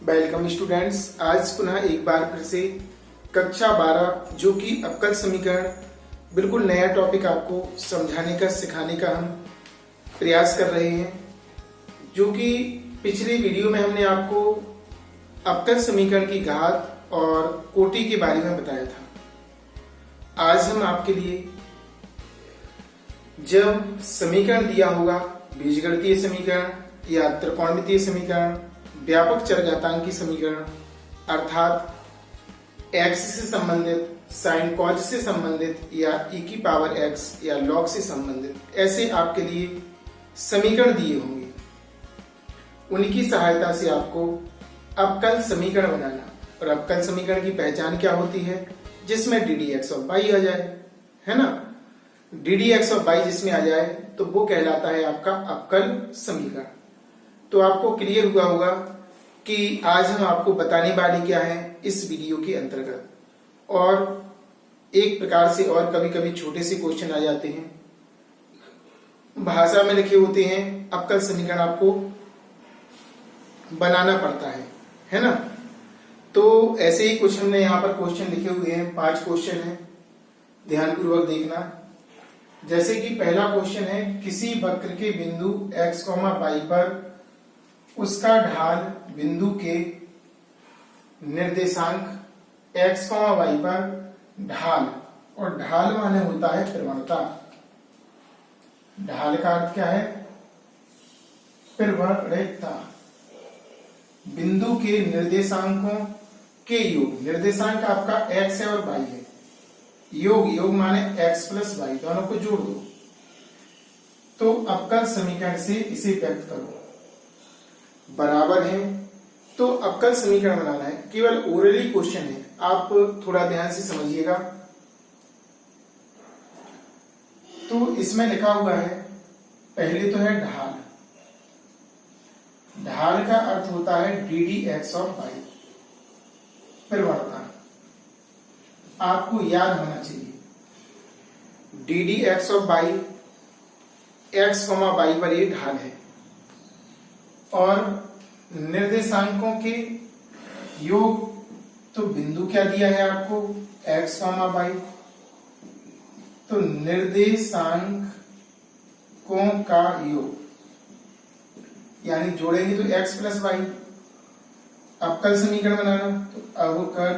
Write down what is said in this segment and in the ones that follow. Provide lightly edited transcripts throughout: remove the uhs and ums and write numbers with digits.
Welcome students. आज पुनः एक बार फिर से कक्षा 12 जो कि अवकल समीकरण बिल्कुल नया टॉपिक आपको समझाने का सिखाने का हम प्रयास कर रहे हैं। जो कि पिछले वीडियो में हमने आपको अवकल समीकरण की घात और कोटि के बारे में बताया था। आज हम आपके लिए जब समीकरण दिया होगा, बीजगणितीय समीकरण या त्रिकोणमितीय समीकरण, व्यापक चरघातांकी समीकरण अर्थात x से संबंधित, साइन कॉज से संबंधित या e की पावर x या log से संबंधित ऐसे आपके लिए समीकरण दिए होंगे। उनकी सहायता से आपको अवकल समीकरण बनाना, और अवकल समीकरण की पहचान क्या होती है, जिसमें ddx ऑफ y आ जाए, है ना। ddx ऑफ y जिसमें आ जाए तो वो कहलाता है आपका अवकल समीकरण। तो आपको क्लियर हुआ होगा कि आज हम आपको बताने वाले क्या है इस वीडियो के अंतर्गत। और एक प्रकार से और कभी कभी छोटे से क्वेश्चन आ जाते हैं, भाषा में लिखे होते हैं, अवकल समीकरण आपको बनाना पड़ता है ना। तो ऐसे ही कुछ हमने यहाँ पर क्वेश्चन लिखे हुए हैं, 5 क्वेश्चन हैं, ध्यानपूर्वक देखना। जैसे कि पहला क्वेश्चन है, किसी वक्र के बिंदु x, y पर उसका ढाल बिंदु के निर्देशांक x, y पर ढाल, और ढाल माने होता है प्रवणता। ढाल का अर्थ क्या है? प्रवणता। बिंदु के निर्देशांकों के योग, निर्देशांक आपका x है और y है, योग माने x प्लस y, दोनों को जोड़ दो तो अवकल समीकरण से इसे व्यक्त करो। बराबर है, तो अवकल समीकरण बनाना है, केवल ओरली क्वेश्चन है, आप थोड़ा ध्यान से समझिएगा। तो इसमें लिखा हुआ है, पहले तो है ढाल। ढाल का अर्थ होता है ddx ऑफ y, प्रवणता। आपको याद होना चाहिए ddx of y, x, y पर ये ढाल है, और निर्देशांकों के योग, तो बिंदु क्या दिया है आपको, x, y, तो निर्देशांकों का योग यानी जोड़ेंगे तो x प्लस y। अवकल समीकरण बनाना, तो अवकल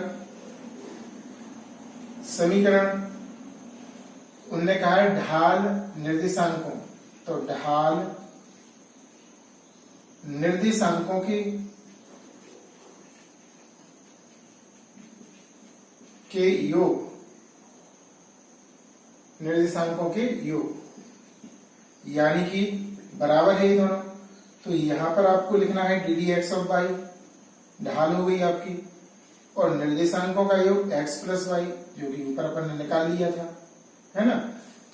समीकरण, उनने कहा है ढाल निर्देशांकों, तो ढाल निर्देशांकों के योग, निर्देशांकों के योग यानी कि बराबर है ये दोनों। तो यहां पर आपको लिखना है ddx ऑफ y, ढाल हो गई आपकी, और निर्देशांकों का योग x प्लस y, जो कि ऊपर अपन ने निकाल लिया था, है ना।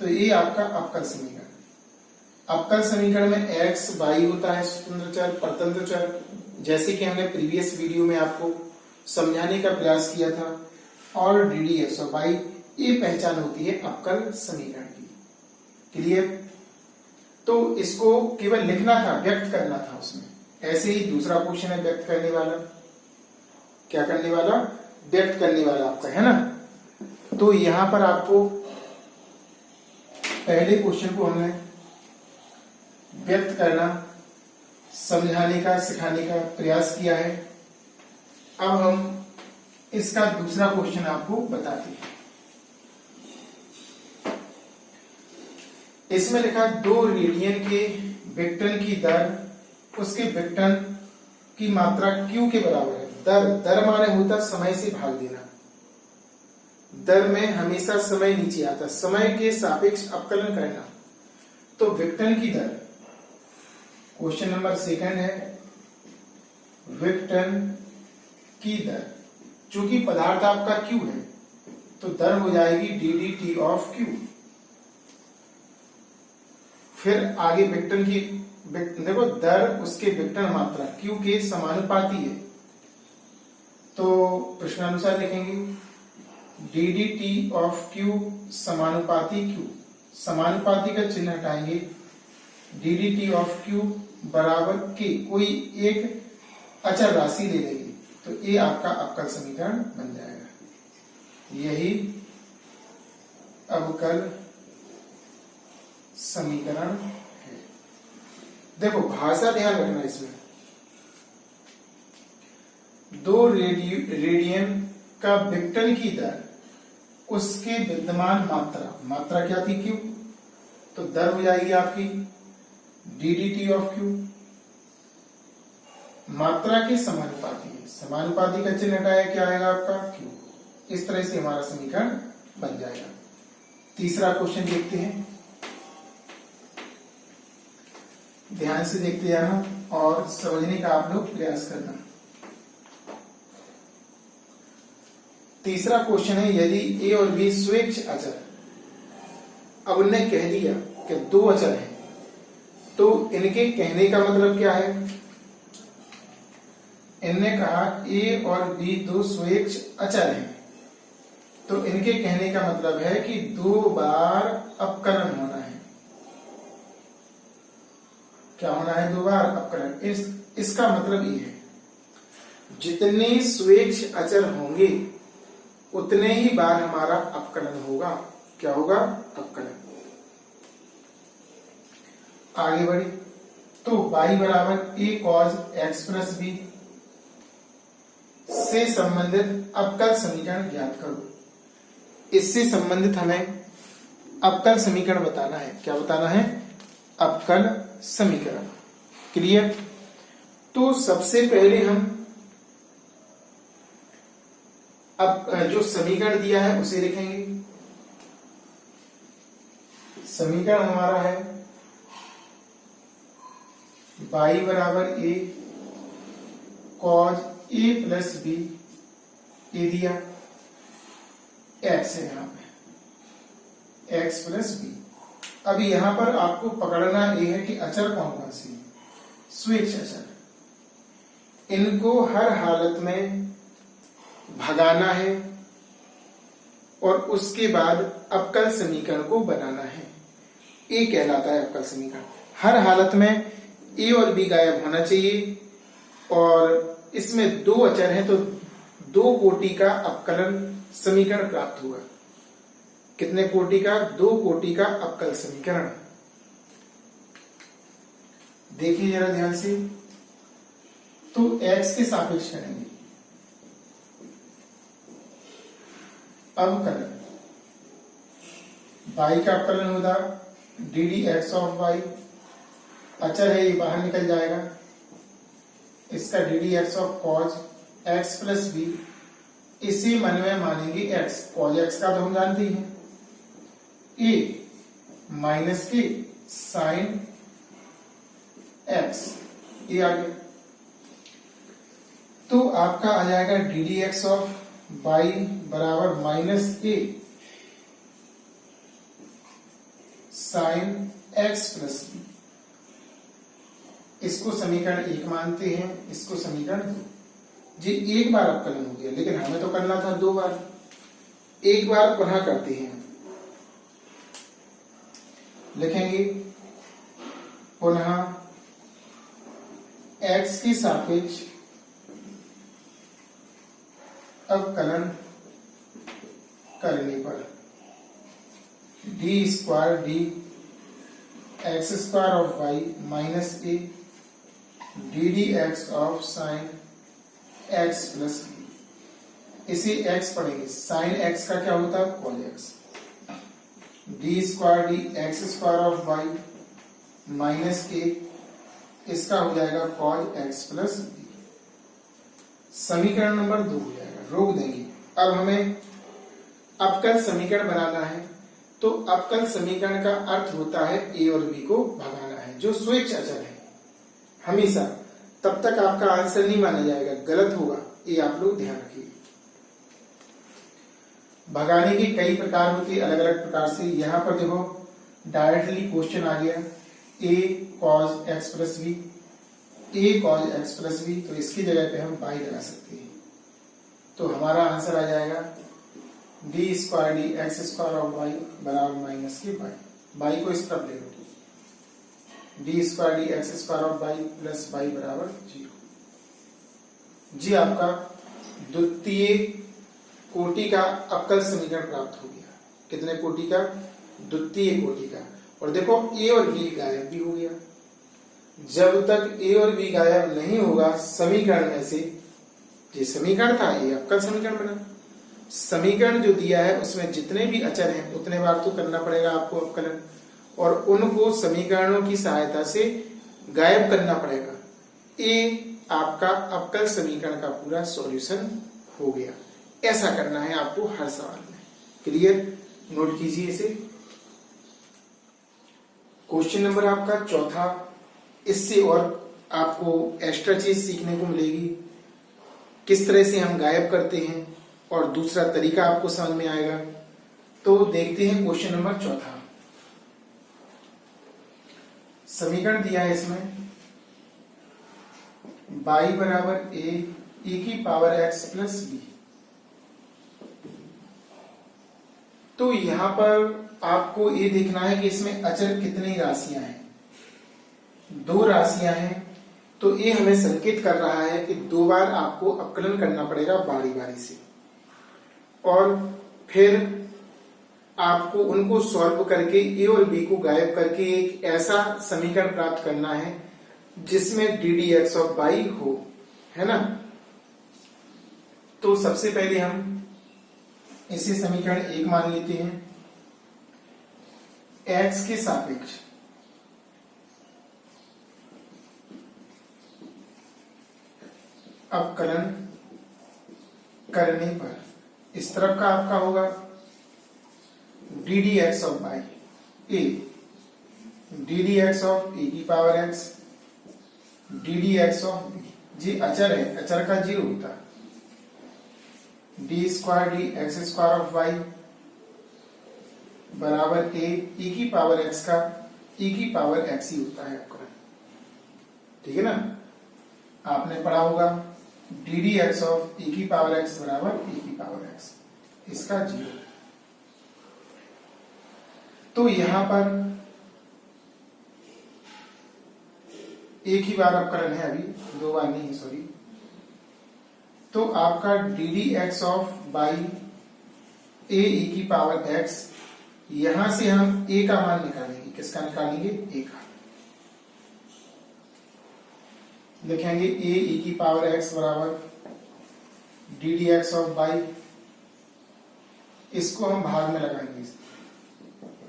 तो ये आपका अवकल समीकरण। अवकल समीकरण में x, y होता है स्वतंत्र चर, परतंत्र चर, जैसे कि हमने प्रीवियस वीडियो में आपको समझाने का प्रयास किया था। और ddx और y ये पहचान होती है अवकल समीकरण की। क्लियर? तो इसको केवल लिखना था, व्यक्त करना था उसमें। ऐसे ही दूसरा क्वेश्चन है व्यक्त करने वाला। क्या करने वाला? व्यक्त करने वाला आपका, है ना। तो यहां पर आपको पहले क्वेश्चन को हमने व्यक्त करना, समझाने का, सिखाने का प्रयास किया है। अब हम इसका दूसरा क्वेश्चन आपको बताते हैं। इसमें लिखा 2 रेडियन के विघटन की दर उसके विघटन की मात्रा q के बराबर है। दर माने होता समय से भाग देना। दर में हमेशा समय नीचे आता, समय के सापेक्ष अवकलन करना। तो विघटन की दर, क्वेश्चन नंबर 2 है, विघटन की दर, चूंकि पदार्थ आपका Q है तो दर हो जाएगी ddt ऑफ Q। फिर आगे विघटन की, देखो दर उसके विघटन मात्रा Q के समानुपाती है, तो प्रश्नानुसार लिखेंगे ddt ऑफ Q समानुपाती Q, समानुपाती का चिन्ह हटाएंगे, ddt ऑफ Q बराबर k, कोई एक अचर राशि ले लेंगे, तो ये आपका अवकल समीकरण बन जाएगा। यही अवकल समीकरण है। देखो भाषा ध्यान रखना इसमें, 2 रेडियन का विघटन की दर, उसके विद्यमान मात्रा क्या थी, क्यू, तो दर हो जाएगी आपकी ddT ऑफ क्यू। मात्रा के समानुपाती है, समानुपाती का चिन्ह हटाया, क्या आएगा आपका क्यू। इस तरह से हमारा समीकरण बन जाएगा। तीसरा क्वेश्चन देखते हैं, ध्यान से देखते जाना और समझने का आप लोग प्रयास करना। तीसरा क्वेश्चन है, यदि ए और बी स्वेच्छ अचर, अब उनने कह दिया कि 2 अचर हैं, तो इनके कहने का मतलब क्या है। इनने कहा ए और बी 2 स्वेच्छ अचर हैं, तो इनके कहने का मतलब है कि 2 बार अपकलन होना है। क्या होना है, 2 बार अपकलन। इसका मतलब ये है, जितने स्वेच्छ अचर होंगे उतने ही बार हमारा अपकलन होगा। क्या होगा, अपकलन। आगे बढ़े तो y बराबर a cos x plus b से संबंधित अवकल समीकरण ज्ञात करो। इससे संबंधित हमें अवकल समीकरण बताना है। क्या बताना है, अवकल समीकरण। क्लियर। तो सबसे पहले हम अब जो समीकरण दिया है उसे लिखेंगे। समीकरण हमारा है y बराबर a cos a plus b, ए दिया, x है यहाँ पे x प्लस b। अब यहां पर आपको पकड़ना ये है कि अचर कौन कौन सी है, स्वेच्छ अचर। इनको हर हालत में भगाना है और उसके बाद अवकल समीकरण को बनाना है। ए कहलाता है अवकल समीकरण। हर हालत में ए और बी गायब होना चाहिए और इसमें 2 अचर हैं, तो 2 कोटि का अवकलन समीकरण प्राप्त होगा। कितने कोटि का, 2 कोटि का अवकल समीकरण। देखिए जरा ध्यान से, तो x के सापेक्ष करेंगे अवकलन। y का अवकलन होगा ddx ऑफ y, अचर है ये बाहर निकल जाएगा, इसका ddx of cos x plus b, इसी मन में मानेंगे x, cos x का तो हम जानते ही हैं, a माइनस के साइन x, ये आ गया। तो आपका आ जाएगा ddx ऑफ y बराबर minus a sine x plus b। इसको समीकरण 1 मानते हैं, इसको समीकरण 2। जी एक बार अवकलन हो गया, लेकिन हमें तो करना था 2 बार। एक बार पुनः करते हैं, लिखेंगे पुनः x के सापेक्ष अवकलन करने पर d square d x square of y minus a d d x of sine x plus b. इसे x पढ़ेंगे, साइन x का क्या होता है, cos x। D square d x square of y minus a, इसका हो जाएगा cos x plus b. समीकरण नंबर 2 हो जाएगा, रोक देंगे। अब हमें अवकल समीकरण बनाना है, तो अवकल समीकरण का अर्थ होता है ए और बी को भगाना है, जो स्वेच्छ अचर है हमेशा। तब तक आपका आंसर नहीं माना जाएगा, गलत होगा, ये आप लोग ध्यान रखिए। भगाने के कई प्रकार होते हैं, अलग अलग प्रकार से। यहां पर देखो डायरेक्टली क्वेश्चन आ गया, a cos x plus b, a cos x plus b, तो इसकी जगह पे हम y लगा सकते हैं। तो हमारा आंसर आ जाएगा d square d x square of y बराबर माइनस के वाई को इस तरफ ले लो, d square d x square of y plus y बराबर 0। जी आपका द्वितीय कोटि का अवकल समीकरण प्राप्त हो गया। कितने कोटि का? द्वितीय कोटि का। और देखो ए और बी गायब भी हो गया। जब तक ए और बी गायब नहीं होगा समीकरण में से, ये समीकरण था, ये अवकल समीकरण बना। समीकरण जो दिया है उसमें जितने भी अचर हैं उतने बार तो करना पड़ेगा आपको अवकलन, और उनको समीकरणों की सहायता से गायब करना पड़ेगा। ए आपका अवकल समीकरण का पूरा सॉल्यूशन हो गया। ऐसा करना है आपको हर सवाल में। क्लियर? नोट कीजिए इसे। क्वेश्चन नंबर आपका चौथा, इससे और आपको एक्स्ट्रा चीज सीखने को मिलेगी, किस तरह से हम गायब करते हैं, और दूसरा तरीका आपको समझ में आएगा। तो देखते हैं क्वेश्चन नंबर चौथा। समीकरण दिया है इसमें y बराबर ए की पावर x प्लस बी। तो यहां पर आपको ये देखना है कि इसमें अचर कितनी राशियां हैं। दो राशियां हैं, तो ये हमें संकेत कर रहा है कि दो बार आपको अवकलन करना पड़ेगा बारी बारी से, और फिर आपको उनको सॉल्व करके ए और बी को गायब करके एक ऐसा समीकरण प्राप्त करना है जिसमें d d x of y हो, है ना। तो सबसे पहले हम इसे समीकरण 1 मान लेते हैं। एक्स के सापेक्ष अवकलन करने पर इस तरफ का आपका होगा d d x of y, a d d x of a की power x d d x of b. जी अचर है, अचर का जीरो होता है। D square d x square of y बराबर ए की पावर एक्स का ई की पावर एक्स ही होता है आपका। ठीक है ना, आपने पढ़ा होगा d d x of e की पावर एक्स बराबर ई की पावर एक्स, इसका जीरो। तो यहां पर एक ही बार अवकलन है, अभी दो बार नहीं, सॉरी। तो आपका d d x of y a की पावर एक्स, यहां से हम ए का मान निकालेंगे। किसका निकालेंगे? ए का। लिखेंगे ए की पावर एक्स बराबर d d x of by, इसको हम भाग में लगाएंगे।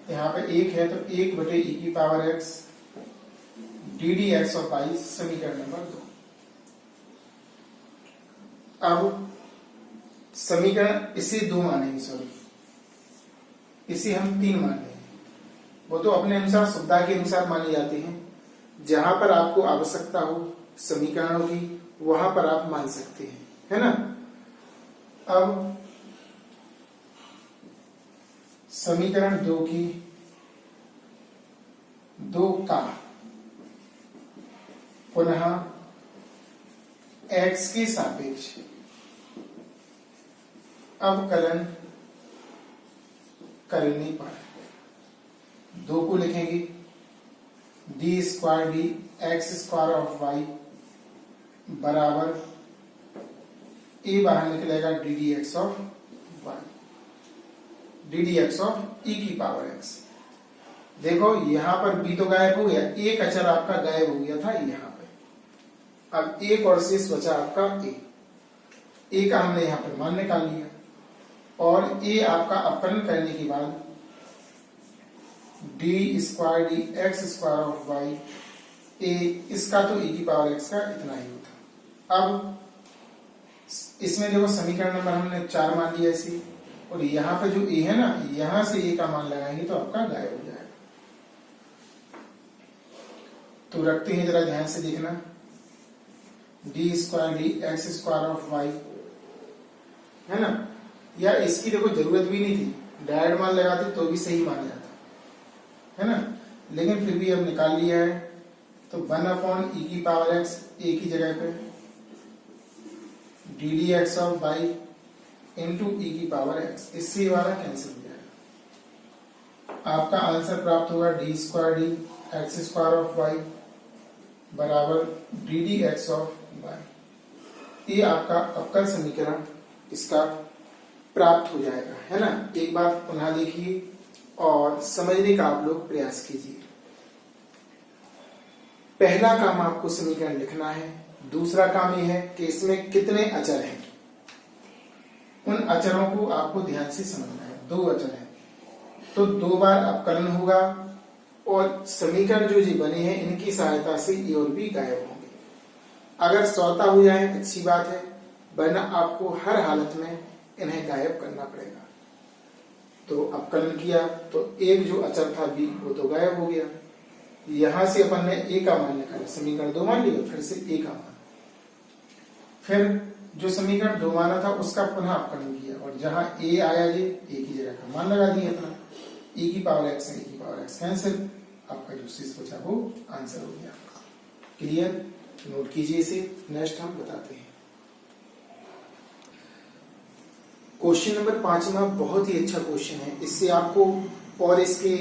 यहाँ पे एक है तो 1 बटे ई की power x d d x of y, समीकरण नंबर 2। अब समीकरण इसे 2 मानेंगे, सॉरी इसे हम 3 मान लेंगे। वो तो अपने अनुसार सुविधा के अनुसार माने जाते हैं। जहां पर आपको आवश्यकता हो समीकरणों की वहां पर आप मान सकते हैं, है ना। अब समीकरण 2 की 2 का पुनः x के सापेक्ष अवकलन करने पर 2 को लिखेंगे d square d x square of y बराबर ए बाहर निकलेगा d d x of y d d x of e की पावर एक्स। देखो यहां पर बी तो गायब हो गया, एक अचर आपका गायब हो गया था यहां पे। अब एक और शेष बचा आपका ए का हमने यहां पर मान निकाल लिया, और ए आपका अवकलन करने के बाद d square d x square of y a, इसका तो ई की पावर एक्स का इतना ही होता। अब इसमें देखो समीकरण नंबर हमने 4 मान लिया इसे, और यहाँ पे जो ए है ना, यहां से ए का मान लगाएंगे तो आपका गायब हो जाएगा। तो रखते हैं, जरा ध्यान से देखना। D square d x square of y, है ना, या इसकी देखो जरूरत भी नहीं थी, डायरेक्ट मान लगाते तो भी सही माना जाता, है ना, लेकिन फिर भी अब निकाल लिया है। तो 1/e की पावर एक्स ए की जगह पे d d x of y into e की पावर एक्स, इससे वाला कैंसिल हो जाएगा। आपका आंसर प्राप्त होगा d square d x square of y बराबर d d x of y. ये आपका अवकल समीकरण इसका प्राप्त हो जाएगा, है ना। एक बार पुनः देखिए और समझने का आप लोग प्रयास कीजिए। पहला काम आपको समीकरण लिखना है, दूसरा काम यह है कि इसमें कितने अचर हैं, उन अचरों को आपको ध्यान से समझना है। 2 अचर हैं तो 2 बार अवकलन होगा और समीकरण जो जी बने हैं इनकी सहायता से ये और भी गायब होंगे। अगर स्वतः हो जाए अच्छी बात है, वरना आपको हर हालत में इन्हें गायब करना पड़ेगा। तो अवकलन किया तो एक जो अचर था बी वो तो गायब हो गया। यहां से अपन ने ए का मान निकाला, समीकरण 2 मान लिया, फिर से ए का मान, फिर जो समीकरण 2 माना था उसका पुनः अवकलन किया और जहां ए आया ये ए की जगह का मान लगा दिया अपना, e की पावर x है, e की पावर x कैंसिल, आपका जो शेष बचा वो आंसर हो गया। क्लियर, नोट कीजिए इसे। नेक्स्ट हम बताते हैं क्वेश्चन नंबर 5 बहुत ही अच्छा क्वेश्चन है। इससे आपको और इसके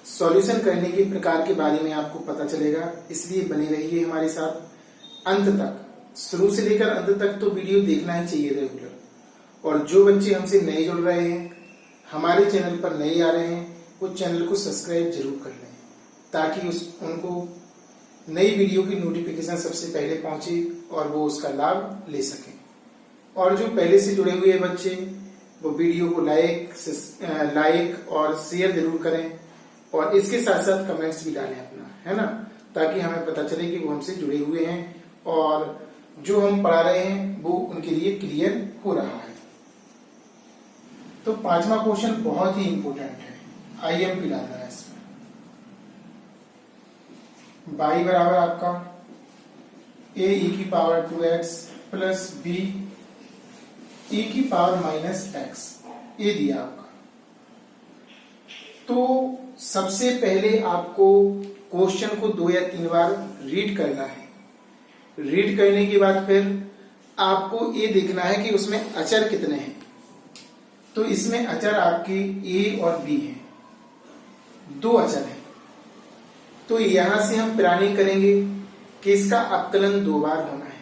सॉल्यूशन करने के प्रकार के बारे में आपको पता चलेगा, इसलिए बने रहिए हमारे साथ अंत तक। शुरू से लेकर अंत तक तो वीडियो देखना ही चाहिए रेगुलर। और जो बच्चे हमसे नए जुड़ रहे हैं, हमारे चैनल पर नए आ रहे हैं, वो चैनल को सब्सक्राइब जरूर कर लें ताकि उनको नई वीडियो की नोटिफिकेशन सबसे पहले पहुंचे और वो उसका लाभ ले सकें। और जो पहले से जुड़े हुए बच्चे वो वीडियो को लाइक और शेयर जरूर करें और इसके साथ साथ कमेंट्स भी डालें अपना, है ना, ताकि हमें पता चले कि वो हमसे जुड़े हुए हैं और जो हम पढ़ा रहे हैं वो उनके लिए क्लियर हो रहा है। तो 5वां क्वेश्चन बहुत ही इंपॉर्टेंट है, IMP डालना है इसमें। y बराबर आपका a e की power 2x plus b e की पावर माइनस x, ये दिया आपका। तो सबसे पहले आपको क्वेश्चन को 2 या 3 बार रीड करना है। रीड करने के बाद फिर आपको ये देखना है कि उसमें अचर कितने हैं। तो इसमें अचर आपके a और b हैं, 2 अचर हैं। तो यहां से हम प्लानिंग करेंगे कि इसका अवकलन 2 बार होना है।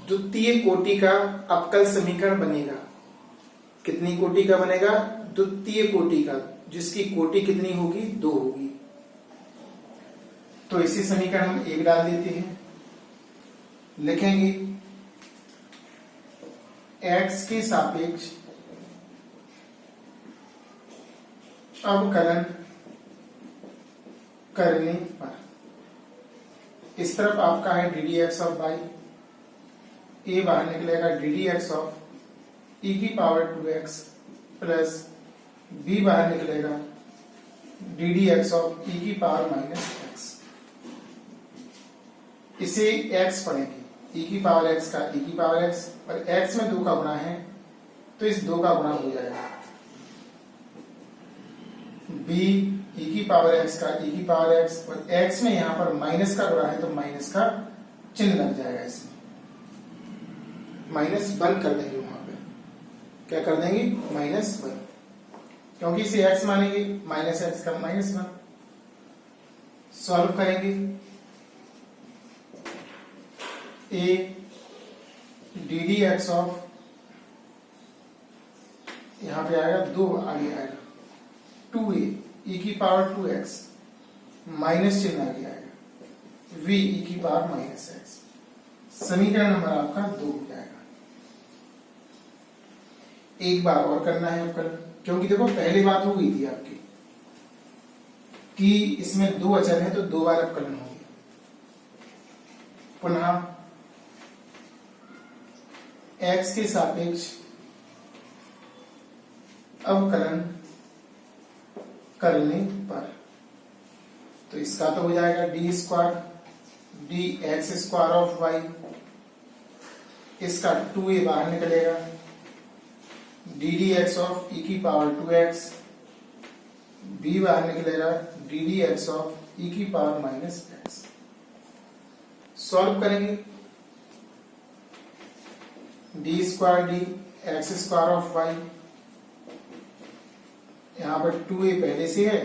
द्वितीय कोटि का अवकल समीकरण बनेगा। कितनी कोटि का बनेगा? द्वितीय कोटि का, जिसकी कोटि कितनी होगी? 2 होगी। तो इसी समीकरण हम 1 डाल देते हैं, लिखेंगे x के सापेक्ष अवकलन करने पर, इस तरफ आपका है d d x of y, a बाहर निकलेगा d d x of e की पावर 2x प्लस बी बाहर निकलेगा d d x of e की पावर माइनस x। इसे x पढ़ेंगे, e की पावर x का e की पावर x, और x में 2 का गुणा है तो इस 2 का गुणा हो जाएगा। b e की पावर x का e की पावर x, और x में यहां पर माइनस का गुणा है तो माइनस का चिन्ह लग जाएगा। इसमें -1 कर देंगे, वहां पे क्या कर देंगे? -1, क्योंकि इसे x मानेंगे, -x का -1। सॉल्व करेंगे, a D d x of, यहां पे आएगा 2 आगे आएगा 2a e की पावर 2x, माइनस चिन्ह आगे आएगा v e की पावर माइनस x। समीकरण नंबर आपका 2 हो जाएगा। एक बार और करना है आपका, क्योंकि देखो पहली बात हो गई थी आपकी कि इसमें 2 अचर है तो 2 बार अवकलन हो गया। पुनः x के सापेक्ष अवकलन करने पर, तो इसका तो हो जाएगा d square d x square of y, इसका 2a बाहर निकलेगा d d x of e की पावर 2x, b बाहर निकलेगा d d x of e की पावर माइनस x। सॉल्व करेंगे, d square d x square of y, यहां पर 2a पहले से है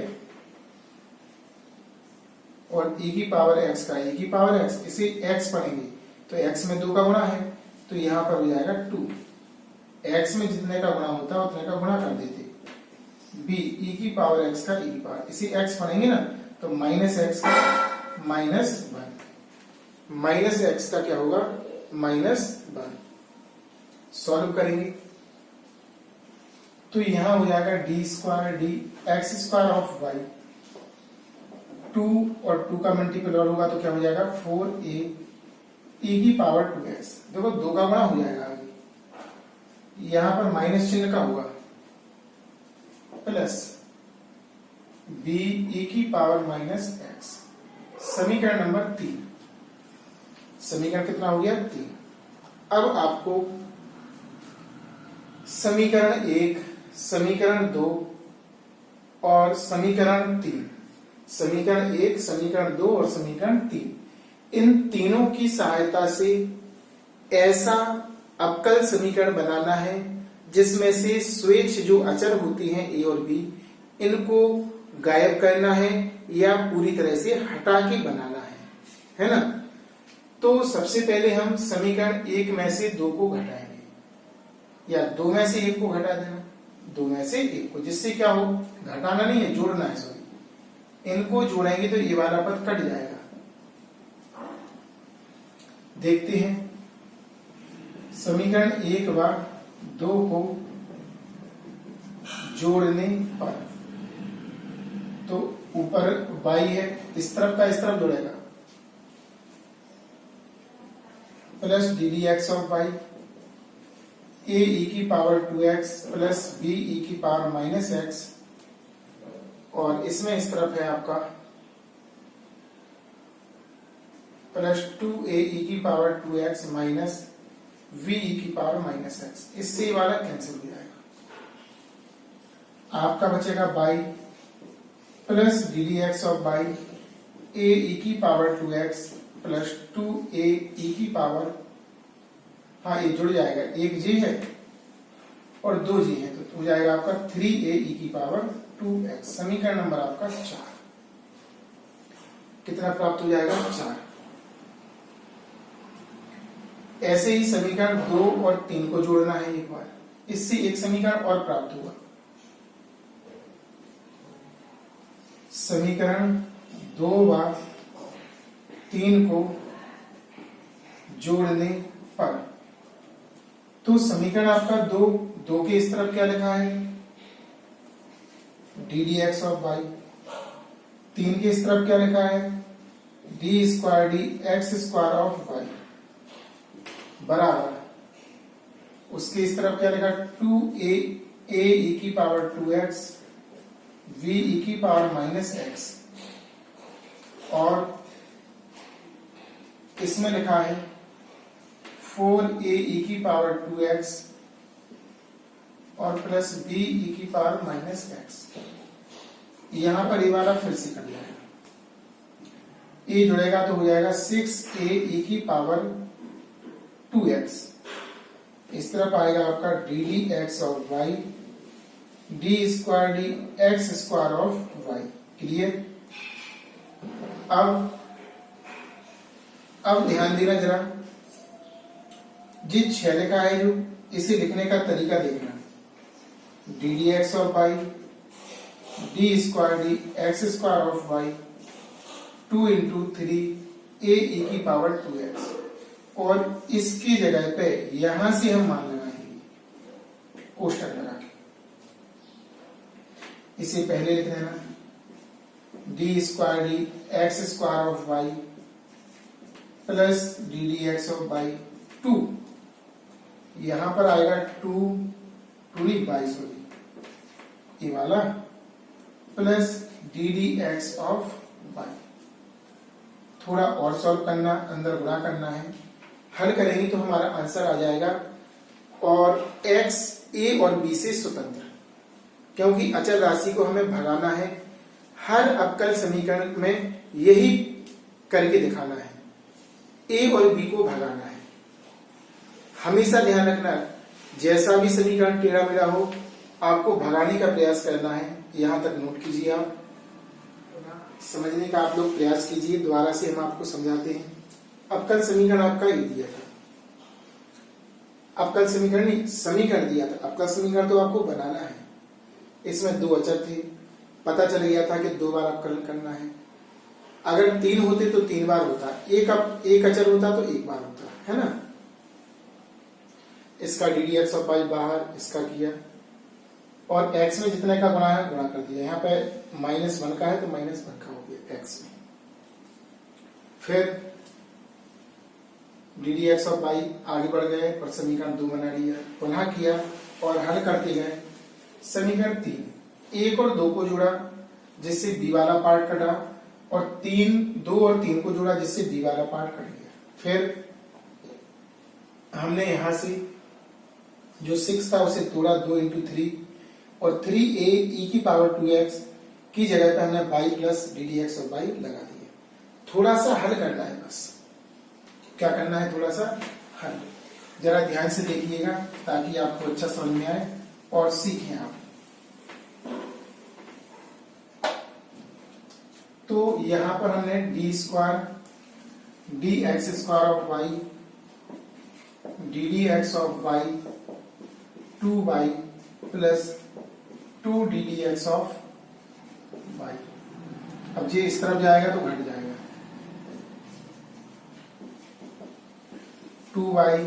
और e की पावर x का e की पावर x, इसे x पढ़ेंगे तो x में 2 का गुणा है तो यहां पर हो जाएगा 2। x में जितने का गुणा होता है उतने का गुणा कर देते, b e की पावर x का e की पावर, इसी x पढ़ेंगे ना तो माइनस एक्स का -1, माइनस एक्स का क्या होगा -1। सॉल्व करेंगे तो यहां हो जाएगा d square d x square of y, 2 और 2 का मल्टीपल और होगा तो क्या हो जाएगा 4a e की पावर 2x। देखो 2 का गुणा हो जाएगा आगे, यहां पर माइनस चिन्ह का होगा, प्लस b e की पावर -x। समीकरण नंबर 3, समीकरण कितना हो गया 3। अब आपको समीकरण 1, समीकरण 2 और समीकरण 3, समीकरण 1, समीकरण 2 और समीकरण 3, इन तीनों की सहायता से ऐसा अवकल समीकरण बनाना है जिसमें से स्वेच्छ जो अचर होती हैं a और b, इनको गायब करना है या पूरी तरह से हटा के बनाना है ना। तो सबसे पहले हम समीकरण 1 में से 2 को घटाएंगे, या 2 में से 1 को घटा देना, 2 में से 1 को, जिससे क्या हो, घटाना नहीं है जोड़ना है, सॉरी, इनको जोड़ेंगे तो ये वाला पद कट जाएगा। देखते हैं समीकरण 1 व 2 को जोड़ने पर, तो ऊपर y है, इस तरफ का इस तरफ जुड़ेगा, plus d d x of y, a e की power 2x plus b e की पावर -x, और इसमें इस तरफ है आपका प्लस 2a e की power 2x minus v e की पावर -x। इससे ये वाला कैंसिल हो जाएगा, आपका बचेगा y plus d d x of y, a e की power 2x plus 2a e की पावर, हाँ ये जुड़ जाएगा, एक जी है और 2 जी है तो हो जाएगा आपका 3a e की पावर 2x। समीकरण नंबर आपका 4, कितना प्राप्त हो जाएगा 4। ऐसे ही समीकरण 2 और 3 को जोड़ना है एक बार, इससे एक समीकरण और प्राप्त होगा। समीकरण 2 व 3 को जोड़ने पर, तो समीकरण आपका 2 के इस तरफ क्या लिखा है d d x of y, 3 के इस तरफ क्या लिखा है d square d x square of y, बराबर उसके इस तरफ क्या लिखा 2a e की पावर 2x v e की पावर -x, और इसमें लिखा है 4a e की पावर 2x और प्लस b e की पावर -x। यहां पर ये वाला फिर से कर जाएगा, a जुड़ेगा तो हो जाएगा 6a e की पावर 2x, इस तरफ आएगा आपका d d x of y, d square d x square of y. Clear. अब ध्यान देना जरा, जिन 6 लिखा है जो, इसे लिखने का तरीका देखना, d d x of y, d square d x square of y, 2 into 3 a e की पावर 2x, और इसकी जगह पे यहां से हम मान लगाएंगे कोष्टक लगा के। इसे पहले लिख देना d square d x square of y plus d d x of y 2, यहां पर आएगा 2 × 22 होगी ये वाला, plus d d x of y. थोड़ा और सॉल्व करना, अंदर गुणा करना है, हल करेंगे तो हमारा आंसर आ जाएगा, और x a और b से स्वतंत्र, क्योंकि अचल राशि को हमें भगाना है, हर अवकल समीकरण में यही करके दिखाना है, a और b को भगाना है। हमेशा ध्यान रखना, जैसा भी समीकरण टेढ़ा मेढ़ा हो आपको भगाने का प्रयास करना है। यहां तक नोट कीजिए, आप समझने का आप लोग प्रयास कीजिए, दोबारा से हम आपको समझाते हैं। अवकल समीकरण आपका ये दिया था, अवकल समीकरण नहीं, समीकरण दिया था, अवकल समीकरण तो आपको बनाना है। इसमें 2 अचर थे, पता चल गया था कि 2 बार अवकलन करना है। अगर 3 होते तो 3 बार होता, एक अचर होता तो 1 बार होता, है ना। इसका ddx ऑफ y बाहर, इसका किया, और x में जितने का गुणा है गुणा कर दिया। यहाँ पे -1 का है तो -1 का हो गया x में। फिर ddx ऑफ y आगे बढ़ गए और समीकरण 2 बना लिया, पुनः किया और हल करते गए। समीकरण 3, 1 और 2 को जोड़ा जिससे b वाला पार्ट कटा, और 2 और 3 को जोड़ा जिससे b वाला पार्ट कट गया। फिर हमने यहां से जो 6 था उसे तोड़ा 2 into 3, और 3a e की पावर 2x की जगह पे हमने y plus ddx of y लगा दिया। थोड़ा सा हल करना है, बस क्या करना है, थोड़ा सा हल। जरा ध्यान से देखिएगा ताकि आपको अच्छा समझ में आए और सीखें आप। तो यहां पर हमने dx² of y ddx of y 2y plus 2 ddx of y। अब ये इस तरफ जाएगा तो घट जाएगा, 2y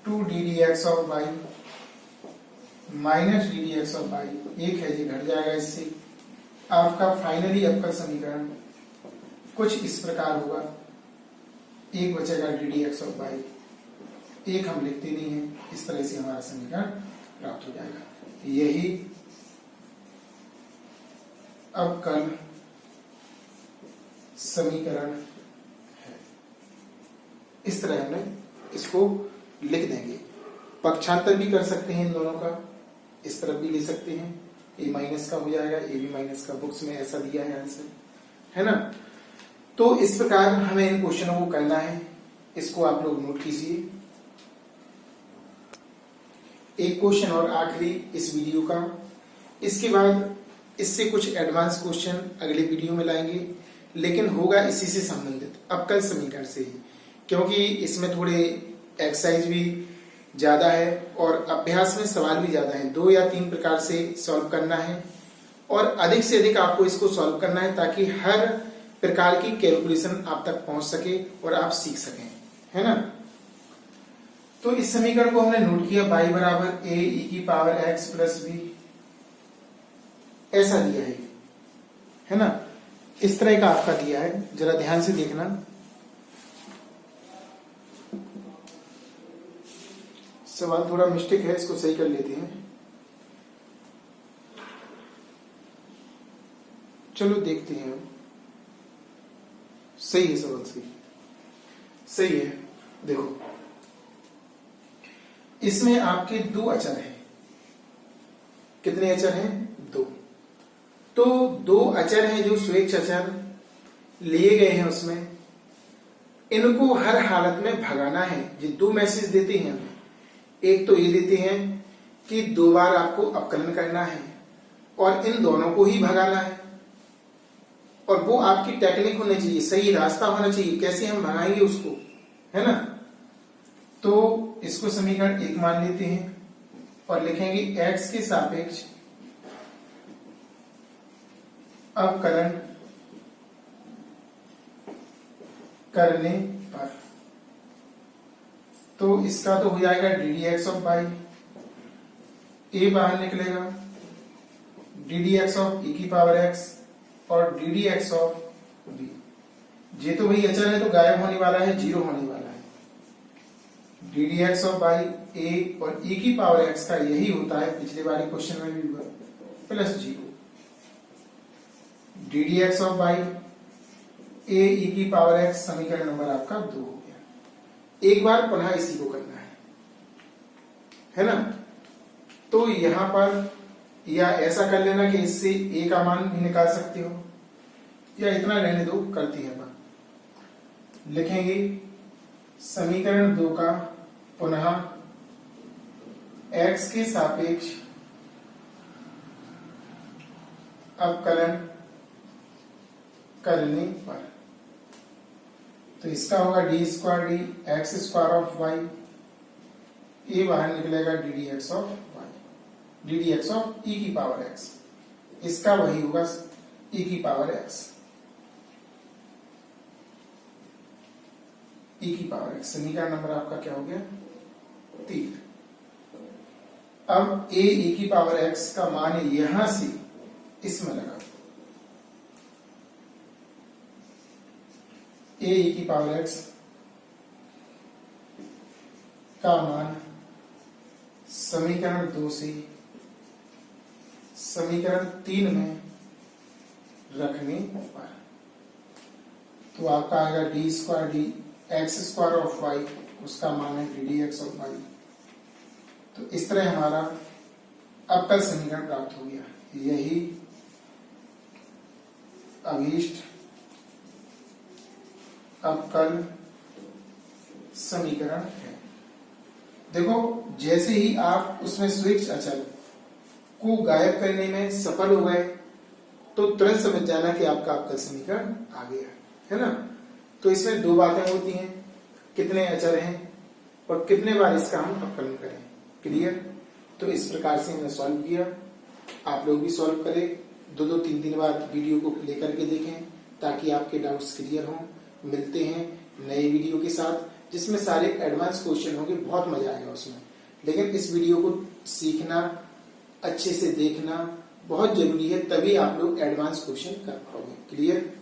2 ddx of y minus ddx of y, एक है, ये घट जाएगा इससे। आपका फाइनली अवकल समीकरण कुछ इस प्रकार होगा, एक बचेगा ddx ऑफ y, एक हम लिखते नहीं है, इस तरह से हमारा समीकरण प्राप्त हो जाएगा। यही अवकल समीकरण है। इस तरह हमने इसको लिख देंगे। पक्षांतर भी कर सकते हैं इन दोनों का, इस तरफ भी ले सकते हैं, a माइनस का हो जाएगा, a भी माइनस का, बुक्स में ऐसा दिया है आंसर, है ना। तो इस प्रकार हमें इन क्वेश्चनों को करना है, इसको आप लोग नोट कीजिए। एक क्वेश्चन और आखिरी इस वीडियो का, इसके बाद इससे कुछ एडवांस क्वेश्चन अगले वीडियो में लाएंगे, लेकिन होगा इसी से संबंधित अवकल समीकरण से ही, क्योंकि इसमें थोड़े एक्सरसाइज भी ज्यादा है और अभ्यास में सवाल भी ज्यादा है। 2 या 3 प्रकार से सॉल्व करना है और अधिक से अधिक आपको इसको सॉल्व करना है ताकि हर प्रकार की कैलकुलेशन आप तक पहुंच सके और आप सीख सकें, है ना। तो इस समीकरण को हमने नोट किया, y बराबर a e की पावर x प्लस b, ऐसा दिया है ना। इस तरह का आपका दिया है, जरा ध्यान से देखना। सवाल थोड़ा मिस्टेक है, इसको सही कर लेते हैं। चलो देखते हैं, सही है सवाल, सही है। देखो इसमें आपके 2 अचर हैं, कितने अचर हैं, 2। तो 2 अचर हैं जो स्वेच्छ अचर लिए गए हैं, उसमें इनको हर हालत में भगाना है। ये 2 मैसेज देते हैं हमें, एक तो ये देते हैं कि 2 बार आपको अवकलन करना है और इन दोनों को ही भगाना है, और वो आपकी टेक्निक होनी चाहिए, सही रास्ता होना चाहिए, कैसे हम भगाएंगे उसको, है ना। तो इसको समीकरण 1 मान लेते हैं और लिखेंगे x के सापेक्ष अवकलन करने पर, तो इसका तो हो जाएगा ddx ऑफ y, a बाहर निकलेगा, ddx ऑफ e की पावर x और ddx ऑफ b। ये तो वही अचर है तो गायब होने वाला है, 0 होने वाला है। ddx ऑफ y a और e की पावर x का यही होता है, पिछले वाले क्वेश्चन में भी हुआ, plus 0। ddx of y a e की पावर x, समीकरण नंबर आपका 2 हो गया। एक बार पुनः इसी को करना है ना। तो यहां पर या ऐसा कर लेना कि इससे a का मान भी निकाल सकते हो, या इतना रहने दो, करते हैं बात। लिखेंगे समीकरण 2 का पुनः x के सापेक्ष अवकलन करने पर, तो इसका होगा d² D x² of y ये बाहर निकलेगा d d x of y, d d x of e की पावर एक्स, इसका वही होगा ई की पावर एक्स, ई की पावर एक्स। समीकरण नंबर आपका क्या हो गया 3। अब ए ई की पावर एक्स का मान यहां से इसमें लगा, ए ई की पावर एक्स का मान समीकरण 2 से समीकरण 3 में रखने पर तो आपका आएगा d square d x square of y, उसका मान है d d x of y. तो इस तरह हमारा अवकल समीकरण प्राप्त हो गया। यही अभीष्ट अवकल समीकरण है। देखो जैसे ही आप उसमें स्विच अचल को गायब करने में सफल हो गए तो तुरंत समझ जाना कि आपका अवकल समीकरण आ गया है ना। तो इसमें दो बातें होती हैं, कितने अचल हैं और कितने बार इसका हम अवकलन करें। क्लियर? तो इस प्रकार से हमने सॉल्व किया, आप लोग भी सॉल्व करें, 2-2, 3-3 बार वीडियो को प्ले करके देखें ताकि आपके डाउट्स क्लियर हों। मिलते हैं नए वीडियो के साथ जिसमें सारे एडवांस क्वेश्चन होंगे, बहुत मजा आएगा उसमें। लेकिन इस वीडियो को सीखना, अच्छे से देखना बहुत जरूरी है, तभी आप लोग एडवांस क्वेश्चन कर पाओगे। क्लियर?